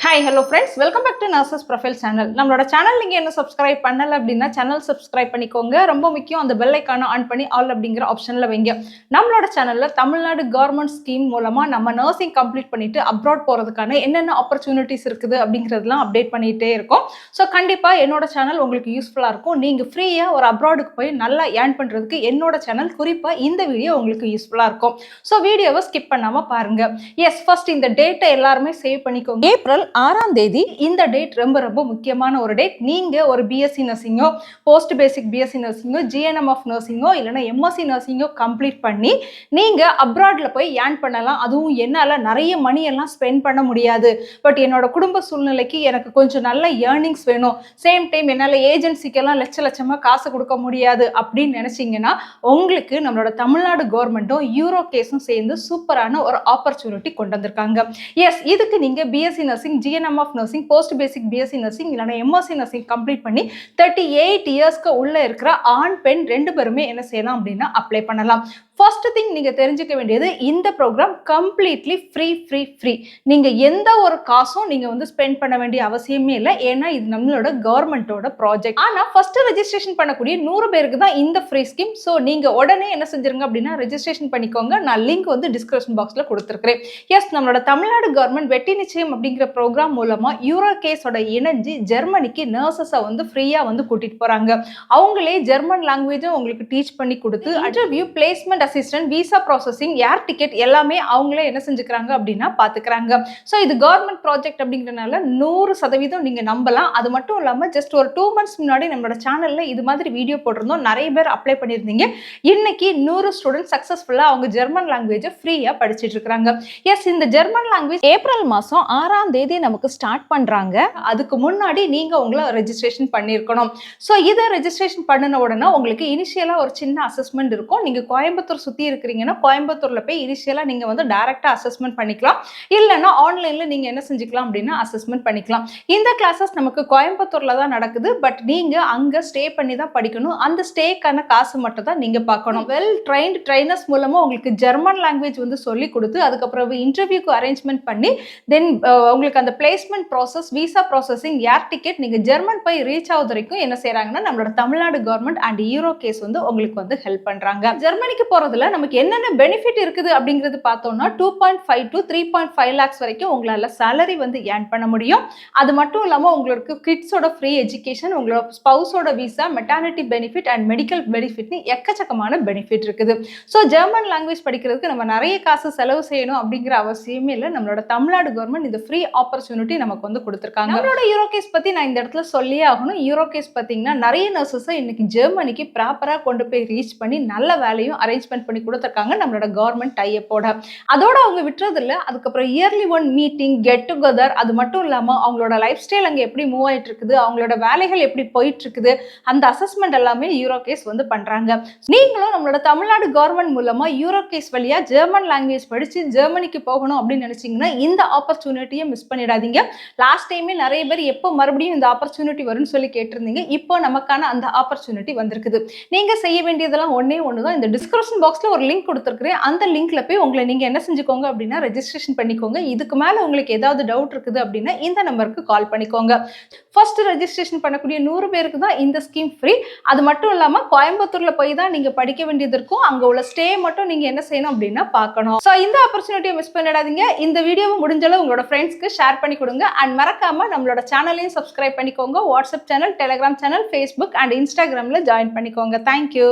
Hi hello friends, welcome back to nurses profile channel. நம்மளோட channel நீங்கள் என்ன subscribe பண்ணலை அப்படின்னா சேனல் சப்ஸ்கிரைப் பண்ணிக்கோங்க. ரொம்ப முக்கியம், அந்த பெல் ஐக்கானை ஆன் பண்ணி ஆல் அப்படிங்கிற ஆப்ஷனில் வைங்க. நம்மளோட சேனலில் தமிழ்நாடு கவர்மெண்ட் ஸ்கீம் மூலமாக நம்ம நர்சிங் கம்ப்ளீட் பண்ணிட்டு அப்ராட் போகிறதுக்கான என்னென்ன ஆப்பர்ச்சுனிட்டிஸ் இருக்குது அப்படிங்கிறதுலாம் அப்டேட் பண்ணிகிட்டே இருக்கோம். ஸோ கண்டிப்பாக என்னோட சேனல் உங்களுக்கு யூஸ்ஃபுல்லாக இருக்கும். நீங்கள் ஃப்ரீயாக ஒரு அப்ராடுக்கு போய் நல்லா ஏர்ன் பண்ணுறதுக்கு என்னோட சேனல் குறிப்பாக இந்த வீடியோ உங்களுக்கு யூஸ்ஃபுல்லாக இருக்கும். ஸோ வீடியோவை ஸ்கிப் பண்ணாமல் பாருங்கள். எஸ், ஃபர்ஸ்ட் இந்த டேட்டை எல்லாருமே சேவ் பண்ணிக்கோங்க. ஏப்ரல் 6ஆம் தேதி இந்த டேட் ரொம்ப ரொம்ப முக்கியமான ஒரு டேட். நீங்க ஒரு பிஎஸ்சி நர்சிங்கோ, போஸ்ட் பேசிக் பிஎஸ்சி நர்சிங்கோ, ஜிஎன்எம் ஆஃப் நர்சிங்கோ இல்லைன்னா எம்எஸ்சி நர்சிங்கோ கம்ப்ளீட் பண்ணி நீங்க அப்ராட்ல போய் ஏர்ன் பண்ணலாம். அதுவும் என்னால நிறைய மணி எல்லாம் ஸ்பெண்ட் பண்ண முடியாது, பட் என்னோட குடும்ப சூழ்நிலைக்கு எனக்கு கொஞ்சம் நல்ல ஏர்னிங்ஸ் வேணும், சேம் டைம் என்னால ஏஜென்சிக்கெல்லாம் லட்ச லட்சமா காசு கொடுக்க முடியாது அப்படின்னு நினைச்சீங்கன்னா உங்களுக்கு நம்மளோட தமிழ்நாடு கவர்மெண்ட்டும் யூரோ கேஸும் சேர்ந்து சூப்பரான ஒரு ஆப்பர்ச்சுனிட்டி கொண்டு வந்திருக்காங்க. எஸ், இதுக்கு நீங்க BSc nursing, GNM of nursing, post basic BSc nursing இல்லைனா எம்எஸ்சி நர்சிங் கம்ப்ளீட் பண்ணி 38 இயர்ஸ்க்கு உள்ள இருக்கிற ஆண் பெண் 2 பேருமே என்ன செய்யலாம் அப்படின்னா அப்ளை பண்ணலாம். ஃபர்ஸ்ட் திங் நீங்க தெரிஞ்சுக்க வேண்டியது, இந்த ப்ரோக்ராம் கம்ப்ளீட்லி ஃப்ரீ. நீங்க எந்த ஒரு காசும் நீங்க வந்து ஸ்பெண்ட் பண்ண வேண்டிய அவசியமே இல்லை. ஏன்னா இது நம்மளோட கவர்மெண்டோட ப்ராஜெக்ட். ஆனா ஃபர்ஸ்ட் ரெஜிஸ்ட்ரேஷன் பண்ணக்கூடிய 100 பேருக்கு தான் இந்த ஃப்ரீ ஸ்கீம். ஸோ நீங்க உடனே என்ன செஞ்சிருங்க அப்படின்னா ரெஜிஸ்ட்ரேஷன் பண்ணிக்கோங்க. நான் லிங்க் வந்து டிஸ்கிரிப்ஷன் பாக்ஸ்ல கொடுத்துருக்கிறேன். எஸ், நம்மளோட தமிழ்நாடு கவர்மெண்ட் வெற்றி நிச்சயம் அப்படிங்கிற ப்ரோக்ராம் மூலமா யூரோ கேஸோட இணைஞ்சு ஜெர்மனிக்கு நர்சஸை வந்து ஃப்ரீயா வந்து கூட்டிட்டு போறாங்க. அவங்களே ஜெர்மன் லாங்குவேஜும் உங்களுக்கு டீச் பண்ணி கொடுத்து interview, placement assistant, visa processing, air ticket எல்லாமே அவங்களே என்ன செஞ்சுக்கிறாங்க அப்படின்னா பாத்துக்கிறாங்க. ஸோ இது கவர்மெண்ட் ப்ராஜெக்ட் அப்படிங்கிறதுனால 100% நீங்க நம்பலாம். அது மட்டும் இல்லாம ஜஸ்ட் ஒரு 2 months முன்னாடி நம்மளோட சேனல்ல இது மாதிரி வீடியோ போட்டிருந்தோம். நிறைய பேர் அப்ளை பண்ணியிருந்தீங்க. இன்னைக்கு 100 ஸ்டூடெண்ட் சக்சஸ்ஃபுல்லா அவங்க ஜெர்மன் லாங்குவேஜை ஃப்ரீயா படிச்சுட்டு இருக்காங்க. எஸ், இந்த ஜெர்மன் லாங்குவேஜ் ஏப்ரல் மாசம் 6ஆம் தேதி நமக்கு ஸ்டார்ட் பண்றாங்க. அதுக்கு முன்னாடி நீங்க உங்களை ரெஜிஸ்ட்ரேஷன் பண்ணிருக்கணும். ஸோ இதை ரெஜிஸ்ட்ரேஷன் பண்ணின உடனே உங்களுக்கு இனிஷியலா ஒரு சின்ன அசஸ்மெண்ட் இருக்கும். நீங்க கோயம்புத்தூர் சுத்தி இருக்கிறீங்கன்னா கோயம்புத்தூர்ல போய் இனிஷியலா நீங்க வந்து டைரக்டா அசஸ்மெண்ட் பண்ணிக்கலாம். இல்லைன்னா ஆன்லைன்ல நீங்க என்ன செஞ்சுக்கலாம் அப்படின்னா அசஸ்மெண்ட் பண்ணிக்கலாம். இந்த கிளாஸஸ் நமக்கு கோயம்புத்தூர்ல தான் நடக்குது. பட் நீங்க அங்க ஸ்டே பண்ணி தான் படிக்கணும். அந்த ஸ்டேக்கான காசு மட்டும் தான் நீங்க பார்க்கணும். வெல் ட்ரைன்டு ட்ரைனர்ஸ் மூலமா உங்களுக்கு ஜெர்மன் லாங்குவேஜ் வந்து சொல்லி கொடுத்து அதுக்கப்புறம் இன்டர்வியூக்கு அரேஞ்ச்மெண்ட் பண்ணி தென் உங்களுக்கு அந்த placement process, visa processing, air ticket, நீங்க ஜெர்மன் போய் ரீச் ஆகுது வரைக்கும் என்ன செய்யறாங்கன்னா நம்மளோட Tamil Nadu government and Euro case வந்து உங்களுக்கு வந்து ஹெல்ப் பண்றாங்க. ஜெர்மனிக்கு போறதுல நமக்கு என்னென்ன பெனிஃபிட் இருக்குது அப்படிங்கிறது பார்த்தோம்னா 2.5 to 3.5 lakhs வரைக்கும் உங்களால சேலரி வந்து ஏர்ன் பண்ண முடியும். அது மட்டும் இல்லாம உங்களுக்கு கிட்ஸோட ஃப்ரீ எஜுகேஷன், உங்களோட ஸ்பவுஸோட visa, maternity benefit and medical பெனிஃபிட்னு எக்கச்சக்கமான பெனிஃபிட் இருக்குது. ஸோ ஜெர்மன் லாங்குவேஜ் படிக்கிறதுக்கு நம்ம நிறைய காசு செலவு செய்யணும் அப்படிங்கிற அவசியமே இல்லை. நம்மளோட தமிழ்நாடு கவர்மெண்ட் இந்த ஃப்ரீ ஆப்பர்ச்சுனிட்டி நமக்கு வந்து கொடுத்துருக்காங்க. நம்மளோட யூரோ கேஸ் பத்தி நான் இந்த இடத்துல சொல்லியே ஆகணும். யூரோ கேஸ் பார்த்தீங்கன்னா நிறைய நர்சஸை இன்னைக்கு ஜெர்மனிக்கு ப்ராப்பராக கொண்டு போய் ரீச் பண்ணி நல்ல வேலையும் அரேஞ்ச்மெண்ட் பண்ணி கொடுத்துருக்காங்க நம்மளோட கவர்மெண்ட் டைப்போட. அதோட அவங்க விட்டுறது இல்லை. அதுக்கப்புறம் yearly one meeting, get together, அது மட்டும் இல்லாமல் அவங்களோட லைஃப் ஸ்டைல் அங்கே எப்படி மூவ் ஆயிட்டு இருக்குது, அவங்களோட வேலைகள் எப்படி போயிட்டு இருக்குது, அந்த அசஸ்மெண்ட் எல்லாமே யூரோ கேஸ் வந்து பண்றாங்க. நீங்களும் நம்மளோட தமிழ்நாடு கவர்மெண்ட் மூலமா யூரோ கேஸ் வழியா ஜெர்மன் லாங்குவேஜ் படிச்சு ஜெர்மனிக்கு போகணும் அப்படின்னு நினைச்சீங்கன்னா இந்த ஆப்பர்ச்சுனிட்டியை மிஸ் பண்ணிடாதீங்க. லாஸ்ட் டைமே நிறைய பேர் எப்போ மறுபடியும் இந்த ஆப்பர்ச்சுனிட்டி வரும்னு சொல்லி கேட்டிருந்தீங்க. இப்போ நமக்கான அந்த ஆப்பர்ச்சுனிட்டி வந்திருக்குது. நீங்க செய்ய வேண்டியதெல்லாம் ஒன்னே ஒண்ணுதான். இந்த டிஸ்கிரிப்ஷன் பாக்ஸ்ல ஒரு லிங்க் கொடுத்துருக்கிறேன். அந்த லிங்க்ல போய் உங்களை நீங்க என்ன செஞ்சுக்கோங்க அப்படின்னா ரெஜிஸ்ட்ரேஷன் பண்ணிக்கோங்க. இதுக்கு மேல உங்களுக்கு ஏதாவது டவுட் இருக்குது அப்படின்னா இந்த நம்பருக்கு கால் பண்ணிக்கோங்க. ஃபர்ஸ்ட் ரெஜிஸ்ட்ரேஷன் பண்ணக்கூடிய 100 பேருக்கு தான் இந்த ஸ்கீம் ஃப்ரீ. அது மட்டும் இல்லாம கோயம்புத்தூர்ல போய் தான் நீங்க படிக்க வேண்டியது இருக்கும். அங்க உள்ள ஸ்டே மட்டும் நீங்க என்ன செய்யணும் அப்படின்னா பார்க்கணும். ஸோ இந்த ஆப்பர்ச்சுனிட்டியை மிஸ் பண்ணிடாதீங்க. இந்த வீடியோவை முடிஞ்சளவு உங்களோட ஃப்ரெண்ட்ஸ்க்கு ஷேர் பண்ணி கொடுங்க. அண்ட் மறக்காம நம்மளோட சேனலையும் சப்ஸ்கிரைப் பண்ணிக்கோங்க. WhatsApp channel, Telegram channel, Facebook and இன்ஸ்டாகிராம்ல ஜாயின் பண்ணிக்கோங்க. தேங்க்யூ.